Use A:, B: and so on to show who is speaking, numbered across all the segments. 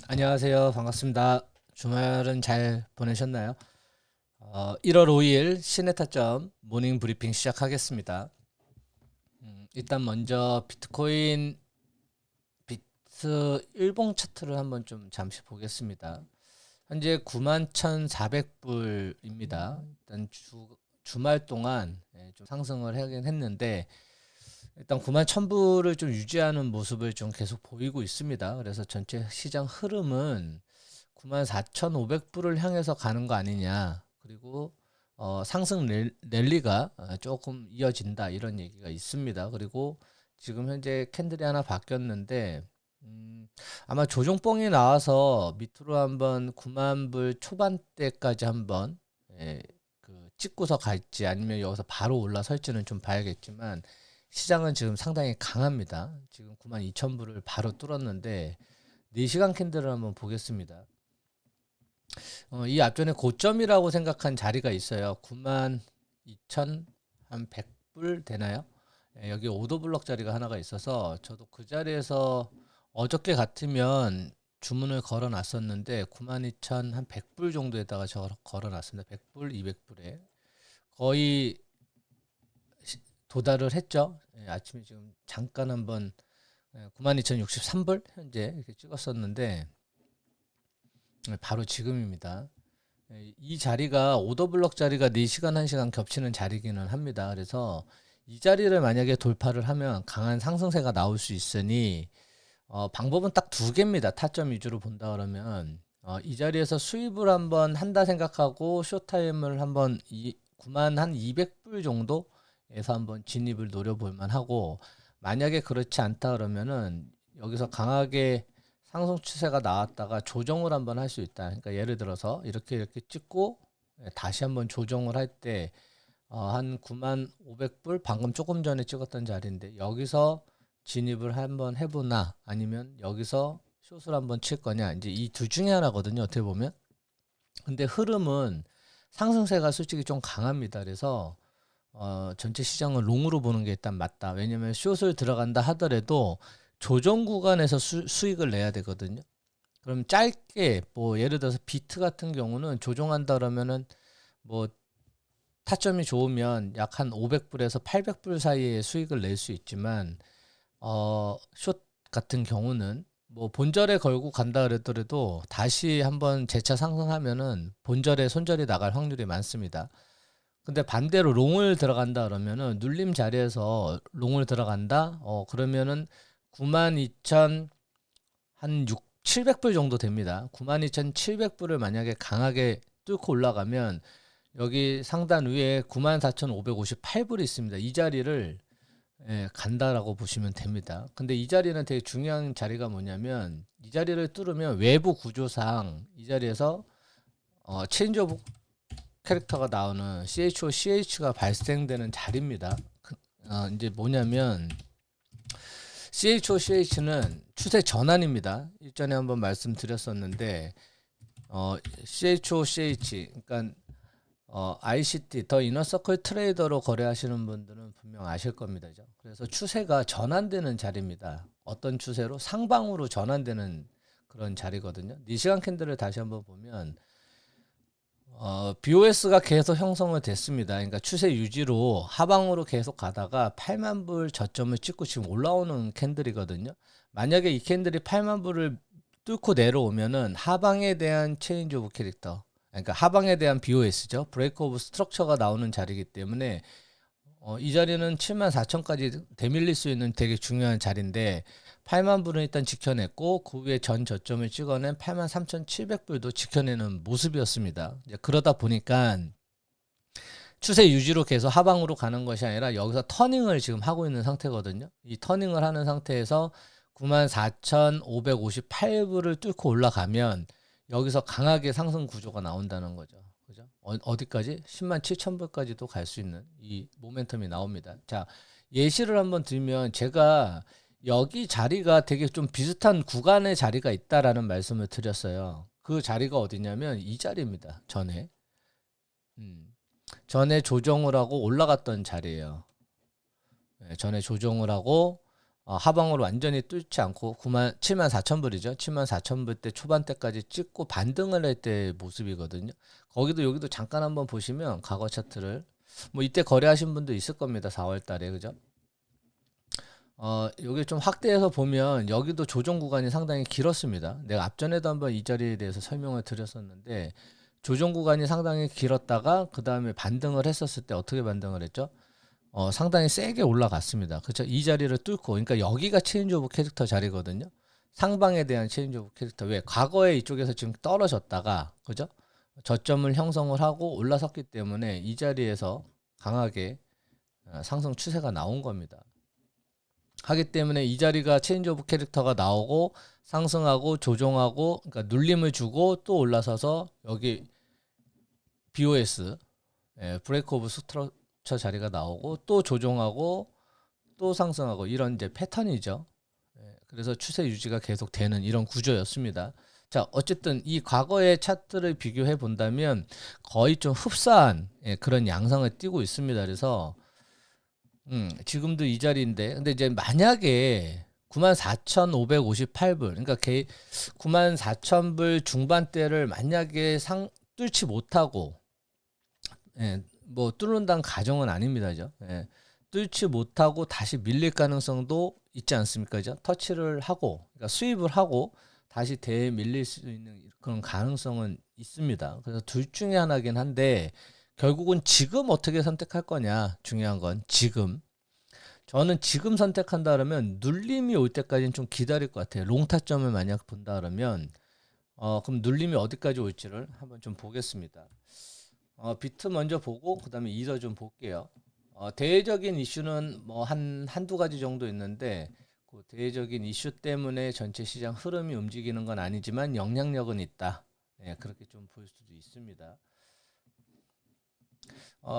A: 안녕하세요. 반갑습니다. 주말은 잘 보내셨나요? 1월 5일 시네타점 모닝 브리핑 시작하겠습니다. 일단 먼저 비트코인 비트 일봉 차트를 한번 좀 잠시 보겠습니다. 현재 91,400불입니다. 일단 주말 동안 좀 상승을 하긴 했는데 일단 91,000불을 좀 유지하는 모습을 좀 계속 보이고 있습니다. 그래서 전체 시장 흐름은 94,500불을 향해서 가는 거 아니냐. 그리고 상승 랠리가 조금 이어진다 이런 얘기가 있습니다. 그리고 지금 현재 캔들이 하나 바뀌었는데 아마 조종뽕이 나와서 밑으로 한번 9만 불 초반대까지 한번 찍고서 갈지 아니면 여기서 바로 올라설지는 좀 봐야겠지만 시장은 지금 상당히 강합니다. 지금 92,000불을 바로 뚫었는데 4시간 캔들을 한번 보겠습니다. 이 앞전에 고점이라고 생각한 자리가 있어요. 92,000 한 100불 되나요? 여기 오더블럭 자리가 하나가 있어서 저도 그 자리에서 어저께 같으면 주문을 걸어 놨었는데 92,000 한 100불 정도에다가 걸어 놨습니다. 100불, 200불에 거의 도달을 했죠. 아침에 지금 잠깐 한번 92,063불 현재 이렇게 찍었었는데 바로 지금입니다. 이 자리가 오더블럭 자리가 4시간 1시간 겹치는 자리기는 합니다. 그래서 이 자리를 만약에 돌파를 하면 강한 상승세가 나올 수 있으니 방법은 딱 두 개입니다. 타점 위주로 본다 그러면 이 자리에서 수입을 한번 한다 생각하고 쇼타임을 한번 9만 한 200불 정도에서 한번 진입을 노려볼 만하고 만약에 그렇지 않다 그러면은 여기서 강하게 상승 추세가 나왔다가 조정을 한번 할 수 있다. 그러니까 예를 들어서 이렇게 찍고 다시 한번 조정을 할 때 한 9만 500불 방금 조금 전에 찍었던 자리인데 여기서 진입을 한번 해보나 아니면 여기서 숏을 한번 칠 거냐 이제 이 둘 중에 하나거든요. 어떻게 보면. 근데 흐름은 상승세가 솔직히 좀 강합니다. 그래서 전체 시장을 롱으로 보는 게 일단 맞다. 왜냐면 숏을 들어간다 하더라도 조정 구간에서 수익을 내야 되거든요. 그럼 짧게 뭐 예를 들어서 비트 같은 경우는 조정한다 그러면은 뭐 타점이 좋으면 약 한 500불에서 800불 사이에 수익을 낼 수 있지만 숏 같은 경우는 뭐 본절에 걸고 간다 그랬더라도 다시 한번 재차 상승하면은 본절에 손절이 나갈 확률이 많습니다. 근데 반대로 롱을 들어간다 그러면은 눌림 자리에서 롱을 들어간다? 그러면은 92,000 한 6, 700불 정도 됩니다. 92,700불을 만약에 강하게 뚫고 올라가면 여기 상단 위에 94,558불이 있습니다. 이 자리를 간다라고 보시면 됩니다. 근데 이 자리는 되게 중요한 자리가 뭐냐면 이 자리를 뚫으면 외부 구조상 이 자리에서 체인지 오브 캐릭터가 나오는 CHO, CH가 발생되는 자리입니다. 이제 뭐냐면 CHO, CH는 추세 전환입니다. 일전에 한번 말씀드렸었는데 CHO, CH 그러니까 ICT 더 이너서클 트레이더로 거래하시는 분들은 분명 아실 겁니다. 그래서 추세가 전환되는 자리입니다. 어떤 추세로 상방으로 전환되는 그런 자리거든요. 4시간 캔들을 다시 한번 보면 BOS가 계속 형성을 됐습니다. 그러니까 추세 유지로 하방으로 계속 가다가 8만 불 저점을 찍고 지금 올라오는 캔들이거든요. 만약에 이 캔들이 8만 불을 뚫고 내려오면은 하방에 대한 체인지 오브 캐릭터, 그러니까 하방에 대한 BOS죠. 브레이크 오브 스트럭처가 나오는 자리이기 때문에 이 자리는 7만 4천까지 되밀릴 수 있는 되게 중요한 자리인데 8만 불은 일단 지켜냈고 그 위에 전 저점을 찍어낸 8만 3,700불도 지켜내는 모습이었습니다. 이제 그러다 보니까 추세 유지로 계속 하방으로 가는 것이 아니라 여기서 터닝을 지금 하고 있는 상태거든요. 이 터닝을 하는 상태에서 94,558불을 뚫고 올라가면 여기서 강하게 상승 구조가 나온다는 거죠. 그죠? 어디까지? 10만 7천 불까지도 갈 수 있는 이 모멘텀이 나옵니다. 자, 예시를 한번 들면 제가 여기 자리가 되게 좀 비슷한 구간의 자리가 있다라는 말씀을 드렸어요. 그 자리가 어디냐면 이 자리입니다. 전에 조정을 하고 올라갔던 자리예요. 전에 조정을 하고 하방으로 완전히 뚫지 않고 74,000불이죠. 74,000불 때 초반대까지 찍고 반등을 할 때 모습이거든요. 거기도 여기도 잠깐 한번 보시면 과거 차트를 뭐 이때 거래하신 분도 있을 겁니다. 4월 달에 그죠? 여기 좀 확대해서 보면 여기도 조정 구간이 상당히 길었습니다. 내가 앞전에도 한번 이 자리에 대해서 설명을 드렸었는데 조정 구간이 상당히 길었다가 그 다음에 반등을 했었을 때 어떻게 반등을 했죠? 상당히 세게 올라갔습니다. 그렇죠? 이 자리를 뚫고, 그러니까 여기가 체인지 오브 캐릭터 자리거든요. 상방에 대한 체인지 오브 캐릭터. 왜? 과거에 이쪽에서 지금 떨어졌다가, 그죠? 저점을 형성을 하고 올라섰기 때문에 이 자리에서 강하게 상승 추세가 나온 겁니다. 하기 때문에 이 자리가 체인지 오브 캐릭터가 나오고 상승하고 조정하고, 그러니까 눌림을 주고 또 올라서서 여기 BOS, 브레이크 오브 스트럭처 자리가 나오고 또 조정하고 또 상승하고 이런 이제 패턴이죠. 그래서 추세 유지가 계속 되는 이런 구조였습니다. 자, 어쨌든 이 과거의 차트를 비교해 본다면 거의 좀 흡사한 그런 양상을 띠고 있습니다. 그래서 지금도 이 자리인데, 근데 이제 만약에 94,558불, 그러니까 94,000불 중반대를 만약에 뚫지 못하고, 뭐 뚫는다는 가정은 아닙니다, 죠. 뚫지 못하고 다시 밀릴 가능성도 있지 않습니까, 죠. 터치를 하고, 그러니까 수입을 하고 다시 대밀릴 수 있는 그런 가능성은 있습니다. 그래서 둘 중에 하나긴 한데 결국은 지금 어떻게 선택할 거냐 중요한 건 지금. 저는 지금 선택한다 그러면 눌림이 올 때까지는 좀 기다릴 것 같아요. 롱타점을 만약 본다 그러면 그럼 눌림이 어디까지 올지를 한번 좀 보겠습니다. 비트 먼저 보고 그다음에 이더 좀 볼게요. 대외적인 이슈는 뭐 한두 가지 정도 있는데 그 대외적인 이슈 때문에 전체 시장 흐름이 움직이는 건 아니지만 영향력은 있다. 그렇게 좀 볼 수도 있습니다.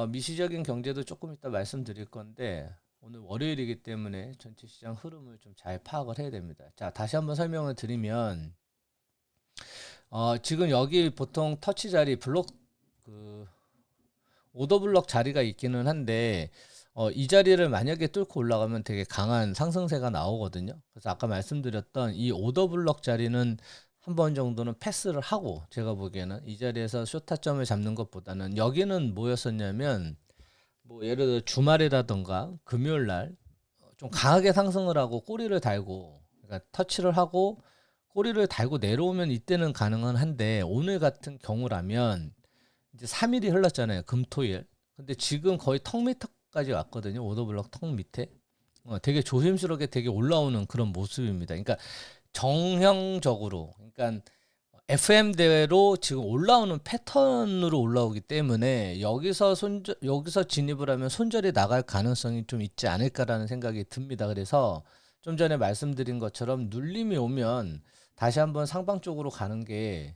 A: 미시적인 경제도 조금 이따 말씀드릴 건데 오늘 월요일이기 때문에 전체 시장 흐름을 좀 잘 파악을 해야 됩니다. 자, 다시 한번 설명을 드리면 지금 여기 보통 터치 자리 블록 그 오더 블록 자리가 있기는 한데 이 자리를 만약에 뚫고 올라가면 되게 강한 상승세가 나오거든요. 그래서 아까 말씀드렸던 이 오더 블록 자리는 한 번 정도는 패스를 하고 제가 보기에는 이 자리에서 쇼타점을 잡는 것보다는 여기는 뭐였었냐면 뭐 예를 들어 주말이라던가 금요일 날 좀 강하게 상승을 하고 꼬리를 달고 그러니까 터치를 하고 꼬리를 달고 내려오면 이때는 가능은 한데 오늘 같은 경우라면 이제 3일이 흘렀잖아요. 금토일. 근데 지금 거의 턱 밑까지 왔거든요. 오더블럭 턱 밑에. 되게 조심스럽게 되게 올라오는 그런 모습입니다. 그러니까 정형적으로 그러니까 FM대로 지금 올라오는 패턴으로 올라오기 때문에 여기서 진입을 하면 손절이 나갈 가능성이 좀 있지 않을까라는 생각이 듭니다. 그래서 좀 전에 말씀드린 것처럼 눌림이 오면 다시 한번 상방 쪽으로 가는 게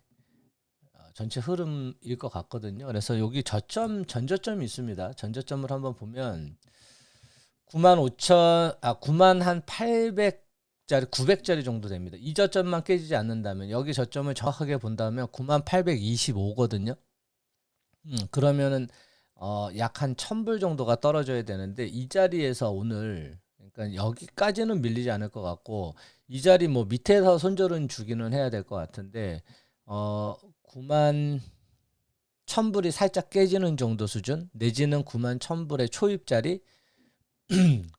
A: 전체 흐름일 것 같거든요. 그래서 여기 전저점이 있습니다. 전저점을 한번 보면 9만 한 800짜리, 900짜리 정도 됩니다. 이 저점만 깨지지 않는다면 여기 저점을 정확하게 본다면 9825거든요. 그러면은 약 한 1000불 정도가 떨어져야 되는데 이 자리에서 오늘 그러니까 여기까지는 밀리지 않을 것 같고 이 자리 뭐 밑에서 손절은 주기는 해야 될 것 같은데 9만 1000불이 살짝 깨지는 정도 수준 내지는 9만 1000불의 초입자리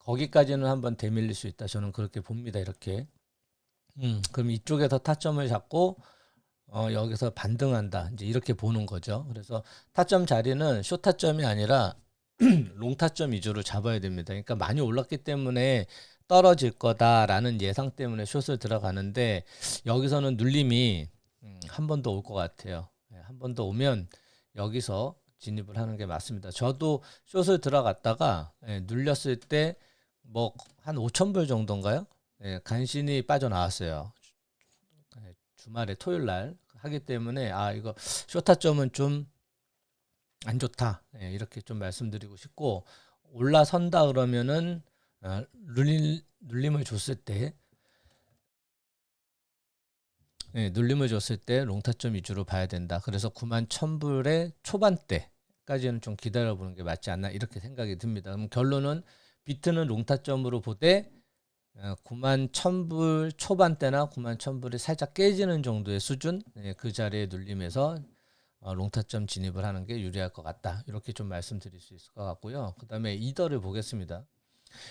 A: 거기까지는 한번 대밀릴 수 있다. 저는 그렇게 봅니다. 이렇게. 그럼 이쪽에서 타점을 잡고 여기서 반등한다. 이제 이렇게 보는 거죠. 그래서 타점 자리는 쇼타점이 아니라 롱타점 위주로 잡아야 됩니다. 그러니까 많이 올랐기 때문에 떨어질 거다라는 예상 때문에 숏을 들어가는데 여기서는 눌림이 한 번 더 올 것 같아요. 한 번 더 오면 여기서 진입을 하는 게 맞습니다. 저도 숏을 들어갔다가 눌렸을 때 뭐 한 5,000불 정도인가요? 간신히 빠져나왔어요. 주말에 토요일 날 하기 때문에 이거 쇼타점은 좀 안 좋다. 이렇게 좀 말씀드리고 싶고 올라선다 그러면은 눌림을 줬을 때 눌림을 줬을 때 롱타점 위주로 봐야 된다. 그래서 9만 1000불의 초반대까지는 좀 기다려보는 게 맞지 않나 이렇게 생각이 듭니다. 그럼 결론은 비트는 롱타점으로 보되 9만 1,000불 초반대나 9만 1,000불이 살짝 깨지는 정도의 수준, 그 자리에 눌림해서 롱타점 진입을 하는 게 유리할 것 같다. 이렇게 좀 말씀드릴 수 있을 것 같고요. 그 다음에 이더를 보겠습니다.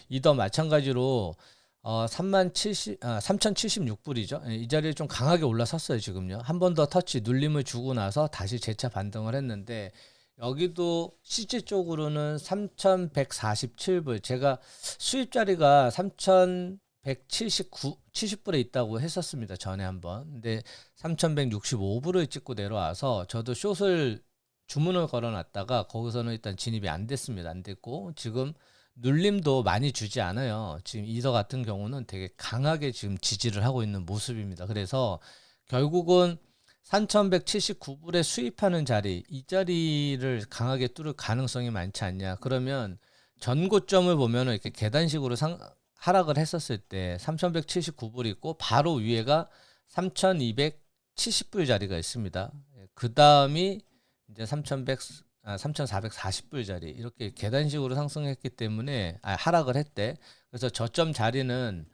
A: 이더 마찬가지로 3,076불이죠. 이 자리에 좀 강하게 올라섰어요. 지금요. 한 번 더 터치 눌림을 주고 나서 다시 재차 반등을 했는데 여기도 실제 쪽으로는 3,147불, 제가 수입 자리가 3,179, 70불에 있다고 했었습니다. 전에 한번. 근데 3,165불을 찍고 내려와서 저도 숏을 주문을 걸어놨다가 거기서는 일단 진입이 안 됐습니다. 안 됐고 지금 눌림도 많이 주지 않아요. 지금 이더 같은 경우는 되게 강하게 지금 지지를 하고 있는 모습입니다. 그래서 결국은 3,179불에 수입하는 자리, 이 자리를 강하게 뚫을 가능성이 많지 않냐. 그러면 전고점을 보면은 이렇게 계단식으로 하락을 했었을 때 3,179불이 있고 바로 위에가 3,270불 자리가 있습니다. 그 다음이 이제 3,440불 자리, 이렇게 계단식으로 상승했기 때문에 하락을 했대. 그래서 저점 자리는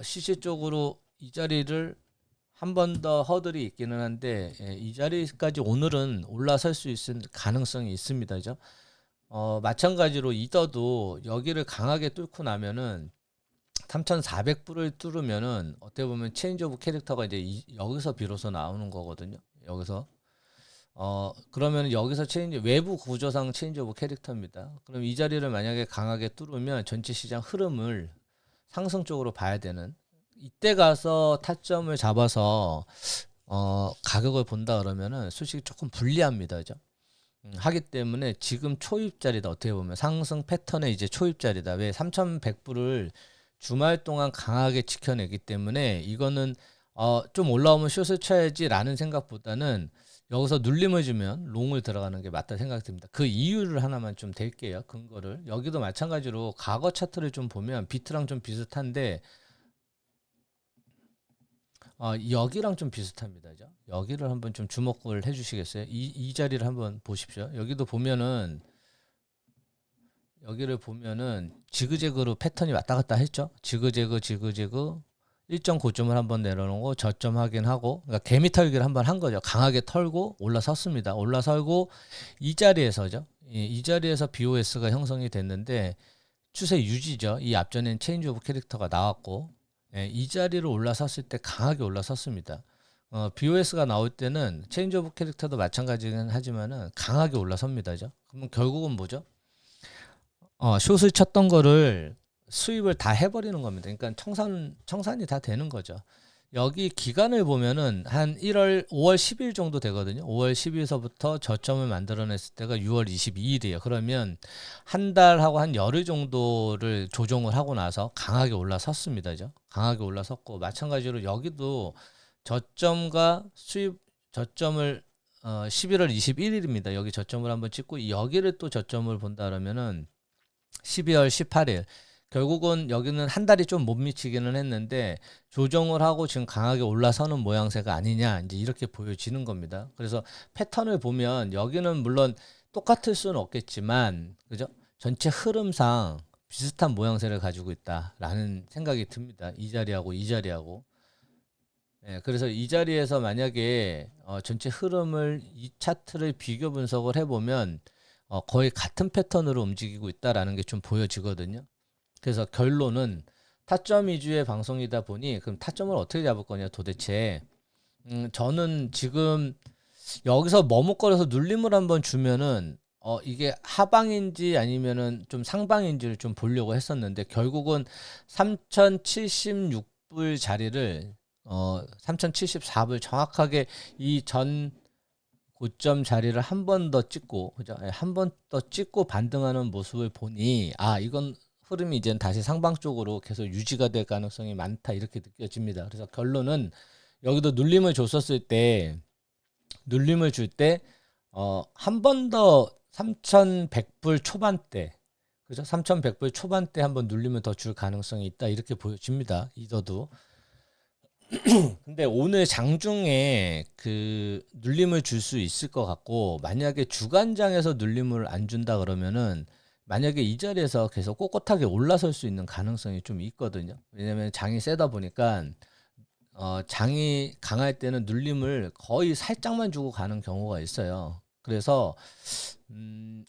A: 실질적으로 이 자리를 한 번 더 허들이 있기는 한데, 이 자리까지 오늘은 올라설 수 있을 가능성이 있습니다. 그죠? 마찬가지로 이더도 여기를 강하게 뚫고 나면은 3,400불을 뚫으면은 어떻게 보면 체인지 오브 캐릭터가 이제 여기서 비로소 나오는 거거든요. 여기서 그러면 여기서 외부 구조상 체인지 오브 캐릭터입니다. 그럼 이 자리를 만약에 강하게 뚫으면 전체 시장 흐름을 상승 쪽으로 봐야 되는, 이때 가서 타점을 잡아서 가격을 본다 그러면은 솔직히 조금 불리합니다. 그죠? 하기 때문에 지금 초입자리다. 어떻게 보면 상승 패턴의 이제 초입자리다. 왜 3,100불을 주말 동안 강하게 지켜내기 때문에 이거는 좀 올라오면 숏을 쳐야지라는 생각보다는 여기서 눌림을 주면 롱을 들어가는 게 맞다 생각이 듭니다. 그 이유를 하나만 좀 댈게요. 근거를. 여기도 마찬가지로 과거 차트를 좀 보면 비트랑 좀 비슷한데 여기랑 좀 비슷합니다. 그죠? 여기를 한번 좀 주목을 해주시겠어요? 이 자리를 한번 보십시오. 여기도 보면은 여기를 보면은 지그재그로 패턴이 왔다 갔다 했죠. 지그재그 일정 고점을 한번 내려놓고 저점 확인하고, 그러니까 개미 털기를 한번 한 거죠. 강하게 털고 올라섰습니다. 올라서고 이 자리에서죠. 이 자리에서 BOS가 형성이 됐는데 추세 유지죠. 이 앞전엔 체인지 오브 캐릭터가 나왔고, 이 자리로 올라섰을 때 강하게 올라섰습니다. BOS가 나올 때는 체인지 오브 캐릭터도 마찬가지긴 하지만은 강하게 올라섭니다. 그러면 결국은 뭐죠? 숏을 쳤던 거를 수입을 다 해버리는 겁니다. 그러니까 청산이 다 되는 거죠. 여기 기간을 보면은 한 5월 10일 정도 되거든요. 5월 10일서부터 저점을 만들어냈을 때가 6월 22일이에요. 그러면 한 달하고 한 열흘 정도를 조정을 하고 나서 강하게 올라섰습니다. 그죠? 강하게 올라섰고, 마찬가지로 여기도 저점과 수입 저점을 11월 21일입니다. 여기 저점을 한번 찍고 여기를 또 저점을 본다 그러면은 12월 18일. 결국은 여기는 한 달이 좀 못 미치기는 했는데 조정을 하고 지금 강하게 올라서는 모양새가 아니냐, 이제 이렇게 보여지는 겁니다. 그래서 패턴을 보면 여기는 물론 똑같을 수는 없겠지만, 그죠? 전체 흐름상 비슷한 모양새를 가지고 있다라는 생각이 듭니다. 이 자리하고 이 자리하고. 그래서 이 자리에서 만약에 전체 흐름을, 이 차트를 비교 분석을 해보면 거의 같은 패턴으로 움직이고 있다라는 게 좀 보여지거든요. 그래서 결론은 타점 위주의 방송이다 보니, 그럼 타점을 어떻게 잡을 거냐 도대체. 저는 지금 여기서 머뭇거려서 눌림을 한번 주면은 이게 하방인지 아니면은 좀 상방인지를 좀 보려고 했었는데, 결국은 3,076불 자리를 3,074불 정확하게 이 전 고점 자리를 한 번 더 찍고, 그죠? 한 번 더 찍고 반등하는 모습을 보니 이건 흐름이 이제 다시 상방 쪽으로 계속 유지가 될 가능성이 많다, 이렇게 느껴집니다. 그래서 결론은 여기도 눌림을 줬었을 때, 눌림을 줄 때 한 번 더 3,100불 초반대, 그죠? 3,100불 초반대 한번 눌림을 더 줄 가능성이 있다, 이렇게 보여집니다. 이더도. 근데 오늘 장중에 그 눌림을 줄 수 있을 것 같고, 만약에 주간장에서 눌림을 안 준다 그러면은 만약에 이 자리에서 계속 꼿꼿하게 올라설 수 있는 가능성이 좀 있거든요. 왜냐면 장이 세다 보니까 장이 강할 때는 눌림을 거의 살짝만 주고 가는 경우가 있어요. 그래서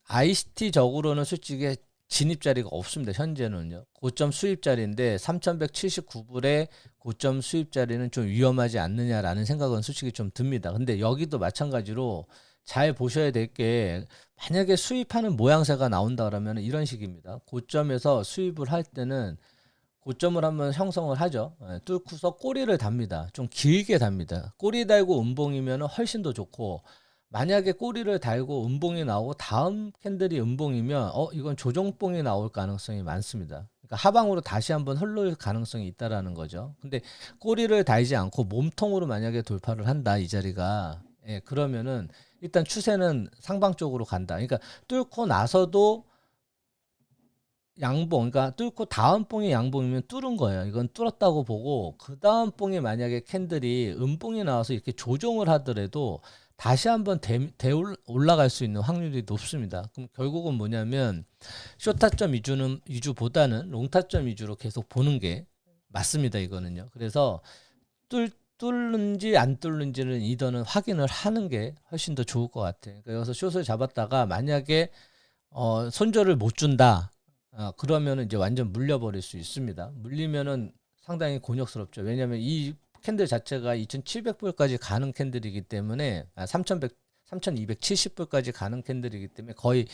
A: ICT적으로는 솔직히 진입 자리가 없습니다. 현재는요. 고점 수입 자리인데 3,179불에 고점 수입 자리는 좀 위험하지 않느냐라는 생각은 솔직히 좀 듭니다. 근데 여기도 마찬가지로 잘 보셔야 될 게, 만약에 수입하는 모양새가 나온다 그러면 이런 식입니다. 고점에서 수입을 할 때는 고점을 한번 형성을 하죠. 뚫고서 꼬리를 답니다. 좀 길게 답니다. 꼬리 달고 음봉이면 훨씬 더 좋고, 만약에 꼬리를 달고 음봉이 나오고 다음 캔들이 음봉이면 이건 조정봉이 나올 가능성이 많습니다. 그러니까 하방으로 다시 한번 흐를 가능성이 있다라는 거죠. 근데 꼬리를 달지 않고 몸통으로 만약에 돌파를 한다, 이 자리가, 그러면은 일단 추세는 상방 쪽으로 간다. 그러니까 뚫고 나서도 양봉, 그러니까 뚫고 다음 봉이 양봉이면 뚫은 거예요. 이건 뚫었다고 보고, 그 다음 봉이 만약에 캔들이 음봉이 나와서 이렇게 조정을 하더라도 다시 한번 올라갈 수 있는 확률이 높습니다. 그럼 결국은 뭐냐면 쇼타점 위주보다는 롱타점 위주로 계속 보는 게 맞습니다. 이거는요. 그래서 뚫는지 안 뚫는지는 이더는 확인을 하는 게 훨씬 더 좋을 것 같아요. 그래서 숏을 잡았다가 만약에 손절을 못 준다. 그러면은 이제 완전 물려버릴 수 있습니다. 물리면은 상당히 곤욕스럽죠. 왜냐하면 이 캔들 자체가 2,700불까지 가는 캔들이기 때문에, 3,270불까지 가는 캔들이기 때문에 거의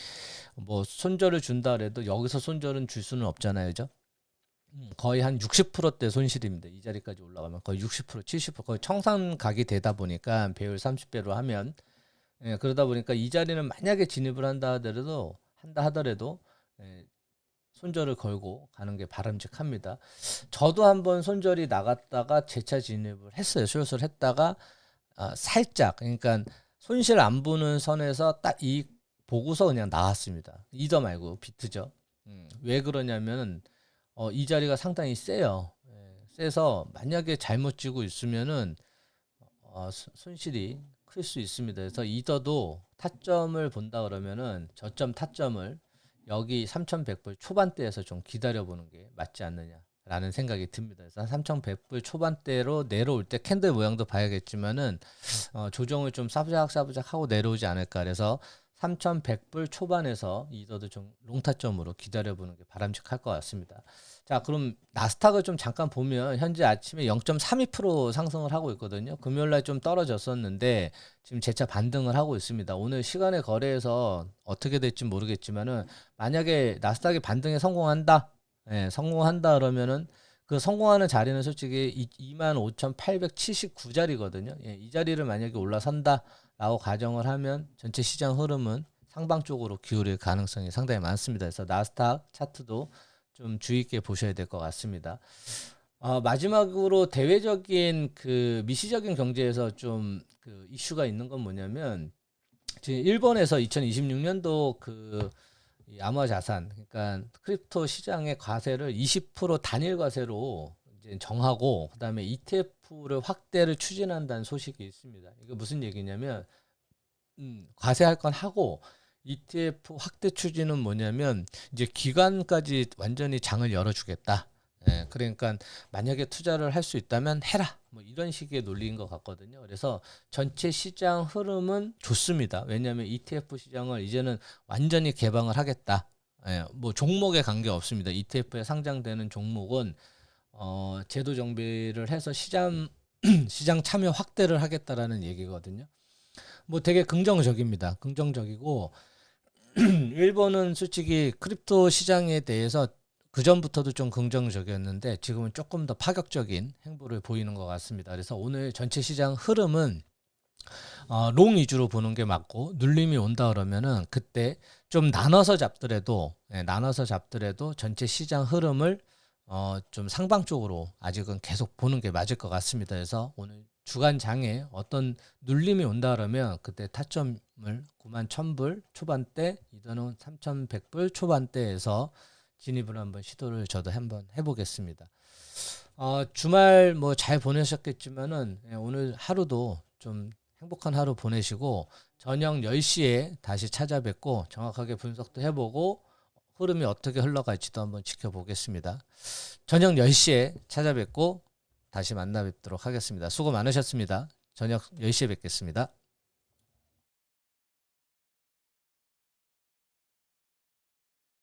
A: 뭐 손절을 준다 그래도 여기서 손절은 줄 수는 없잖아요, 그죠? 거의 한 60%대 손실입니다. 이 자리까지 올라가면 거의 60%, 70% 거의 청산각이 되다 보니까 배율 30배로 하면, 그러다 보니까 이 자리는 만약에 진입을 한다 하더라도 손절을 걸고 가는 게 바람직합니다. 저도 한번 손절이 나갔다가 재차 진입을 했어요. 숏을 했다가 살짝, 그러니까 손실 안 보는 선에서 딱 이 보고서 그냥 나왔습니다. 이더 말고 비트죠. 왜 그러냐면 이 자리가 상당히 세요. 세서 만약에 잘못 쥐고 있으면은 손실이 클 수 있습니다. 그래서 이더도 타점을 본다 그러면은 저점 타점을 여기 3,100불 초반대에서 좀 기다려보는 게 맞지 않느냐라는 생각이 듭니다. 그래서 3,100불 초반대로 내려올 때 캔들 모양도 봐야겠지만은 조정을 좀 싸부작 하고 내려오지 않을까. 그래서 3,100불 초반에서 이더도 좀 롱타점으로 기다려보는 게 바람직할 것 같습니다. 자, 그럼 나스닥을 좀 잠깐 보면 현재 아침에 0.32% 상승을 하고 있거든요. 금요일날 좀 떨어졌었는데 지금 재차 반등을 하고 있습니다. 오늘 시간에 거래해서 어떻게 될지 모르겠지만은, 만약에 나스닥이 반등에 성공한다, 성공한다 그러면은 그 성공하는 자리는 솔직히 25,879자리거든요. 이 자리를 만약에 올라선다라고 가정을 하면 전체 시장 흐름은 상방 쪽으로 기울일 가능성이 상당히 많습니다. 그래서 나스닥 차트도 좀 주의 있게 보셔야 될 것 같습니다. 마지막으로 대외적인 그 미시적인 경제에서 좀 그 이슈가 있는 건 뭐냐면, 지금 일본에서 2026년도 이 암호화 자산, 그러니까 크립토 시장의 과세를 20% 단일 과세로 이제 정하고, 그다음에 ETF를 확대를 추진한다는 소식이 있습니다. 이거 무슨 얘기냐면, 과세할 건 하고 ETF 확대 추진은 뭐냐면 이제 기관까지 완전히 장을 열어주겠다. 그러니까 만약에 투자를 할 수 있다면 해라. 뭐 이런 식의 논리인 것 같거든요. 그래서 전체 시장 흐름은 좋습니다. 왜냐하면 ETF 시장을 이제는 완전히 개방을 하겠다. 뭐 종목에 관계 없습니다. ETF에 상장되는 종목은 제도 정비를 해서 시장 참여 확대를 하겠다라는 얘기거든요. 뭐 되게 긍정적입니다. 긍정적이고, 일본은 솔직히 크립토 시장에 대해서 그전부터도 좀 긍정적이었는데 지금은 조금 더 파격적인 행보를 보이는 것 같습니다. 그래서 오늘 전체 시장 흐름은 롱 위주로 보는 게 맞고, 눌림이 온다 그러면은 그때 좀 나눠서 잡더라도 전체 시장 흐름을 좀 상방 쪽으로 아직은 계속 보는 게 맞을 것 같습니다. 그래서 오늘 주간 장에 어떤 눌림이 온다 그러면 그때 타점을 91,000불 초반대, 이더는 3,100불 초반대에서 진입을 한번 시도를 저도 한번 해보겠습니다. 주말 뭐 잘 보내셨겠지만은, 오늘 하루도 좀 행복한 하루 보내시고 저녁 10시에 다시 찾아뵙고 정확하게 분석도 해보고 흐름이 어떻게 흘러갈지도 한번 지켜보겠습니다. 저녁 10시에 찾아뵙고 다시 만나 뵙도록 하겠습니다. 수고 많으셨습니다. 저녁 10시에 뵙겠습니다.